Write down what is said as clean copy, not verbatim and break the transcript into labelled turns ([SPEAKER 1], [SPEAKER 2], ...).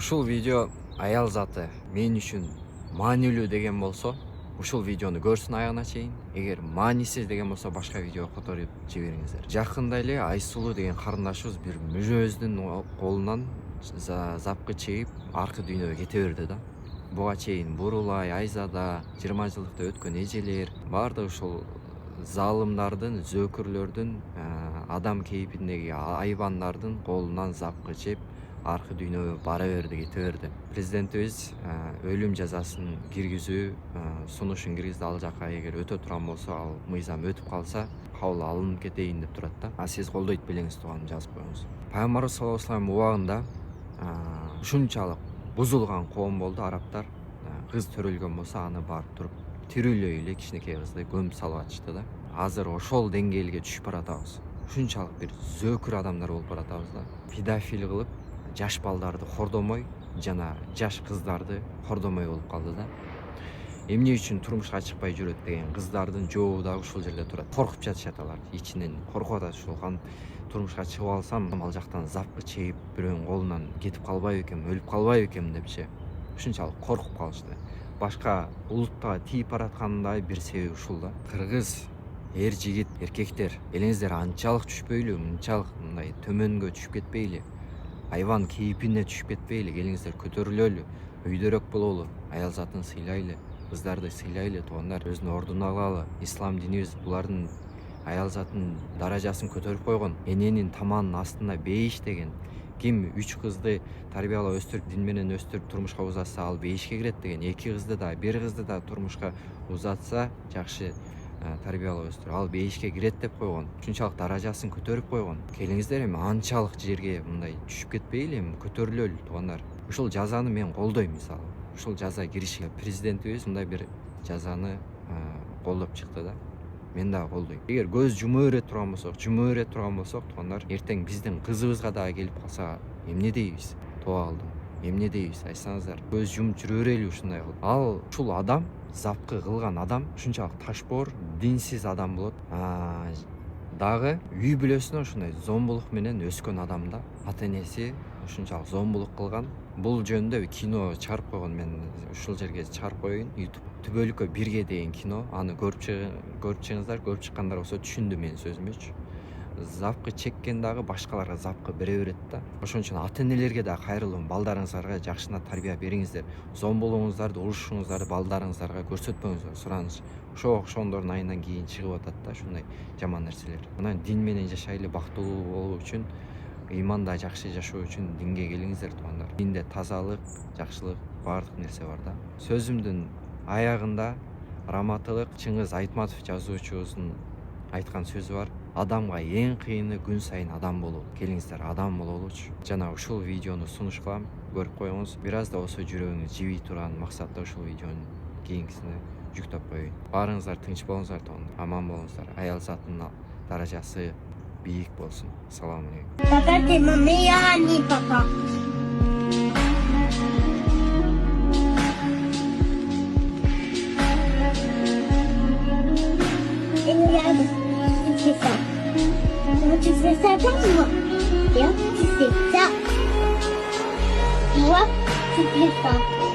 [SPEAKER 1] Ушул видео аял заты мен үчүн маанилүү деген болсо, ушул видеону көрсүн аягына чейин. Эгер маанисиз деген болсо башка видео которуп жибериңиздер. Жакында эле Айсулуу деген карындашыбыз бир мүжөбүздүн колунан запкы чегип аркы дүйнөгө кете берди да. Буга чейин Бурулай, Айзада 20 жылдыкта өткөн эжелер баардыгы ушул залымдардын, зөөкүрлөрдүн, адам кейпиндеги айбандардын колунан запкы жеп аркы дүйнөгө бара берди, кете берди. Президентибиз өлүм жазасын киргизүү сунушун киргизди. Ал жака эгер өтө турган болсо, ал мыйзам өтүп калса, кабыл алынып кетейин деп турат да. Сиз колдойт белеңиз тууганым жазып коюңуз. Пайгамбарыбыз саллаллаху алейхи вассалам убагында ушунчалык бузулган коом болду. Арабтар кыз төрөлгөн болсо аны барып туруп тирүүлөй эле кичинекей кызды көмүп салып атышты да. Азыр ошол деңгээлге түшүп баратабыз. Ушунчалык бир зөөкүр адамдар болуп баратабыз да. Педофил кылып жаш балдарды хордомой жана жаш кыздарды хордомой болуп калды да. Эмне үчүн турмушка чыкпай жүрөт деген кыздардын жообу дагы ушул жерде турат. Коркуп жатышат алар, ичинен коркуп атат. Ушул турмушка чыгып алсам, ал жактан запкы чегип бирөөнүн колунан кетип калбайбы экен, өлүп калбайбы экен депчи. Ушунчалык коркуп калышты. Башка улутта тийип бараткандай бир себеби ушул да. Кыргыз эр жигит, эркектер, элеңиздер анчалык түшпөйлү, мынчалык мындай төмөнгө түшүп кетпейли. Айван кейпине түшүп кетпейли, келиңиздер көтөрүлөлү, өйдөрөөк бололу, аял затын сыйлайлы, кыздарды сыйлайлы, туугандар, өзүнүн ордуна алалы. Ислам динибиз булардын аял затын даражасын көтөрүп койгон. Эненин таманынын астында бейиш деген. Ким 3 кызды тарбиялап өстүрүп, дин менен өстүрүп турмушка узатса, ал бейишке кирет деген. 2 кызды да, 1 кызды да турмушка узатса, жакшы тарбиялап өстүрүп, ал бейишке кирет деп койгон. Ушунчалык даражасын көтөрүп койгон. Келиңиздер эми анчалык жерге мындай түшүп кетпейли, эми көтөрүлөлү туугандар. Ушул жазаны мен колдойм мисалы. Ушул жаза кириши президентибиз мындай бир жазаны колдоп чыкты да. Мен дагы колдойм. Эгер көз жумуу бере турган болсок, туугандар, эртең биздин кызыбызга дагы келип калса эмне дейбиз? Тоо калдым. Эмне дейбиз? Айтсаңыздар. Көз жумуп жүрө берели ушундай кылып. Ал ушул адам, запкы кылган адам ушунчалык ташбоор, динсиз адам болот. Дагы үй бүлөсүнө ушундай зомбулук менен өскөн адам да. Ата энеси ушунчалык зомбулук кылган. Бул жөнүндө кино чыгарып койгон. Мен ушул жерге чыгарып коеюн. YouTube Түбөлүккө бирге деген кино. Аны көрүп чыгыңыздар. Көрүп чыккандар болсо түшүндү менин сөзүмчү. Запкы чеккен дагы башкаларга запкы бере берет да. Ошон үчүн ата энелерге да кайрылам. Балдарыңыздарга жакшына тарбия бериңиздер. Зомбулугуңуздарды, урушуңуздарды балдарыңыздарга көрсөтпөңүздөр. Сураныч. Ошондордун айынан кийин чыгып атат да ушундай жаман нерселер. Анан дин менен жашайлы, бактылуу болуу үчүн, ыйманда жакшы жашоо үчүн динге келиңиздер туугандар. Динде тазалык, жакшылык, баардык нерсе бар да. Сөзүмдүн аягында раматылык Чыңгыз Айтматов жазуучубуздун айткан сөзү бар. Адамга эң кыйыны күн сайын адам болуу. Келиңиздер адам бололучу. Жана ушул видеону сунуш кылам, көрүп коюңуз. Бир аз да болсо жүрөгүңүз жибей турган максатта ушул видеону кийинкисине жүктөп коеюн. Баарыңыздар тынч болуңуздар, аман болуңуздар. Аял затынын даражасы бийик болсун. Салам алейкум.
[SPEAKER 2] Tu fais ça pour moi. Bien, tu fais ça. Toi, tu fais ça.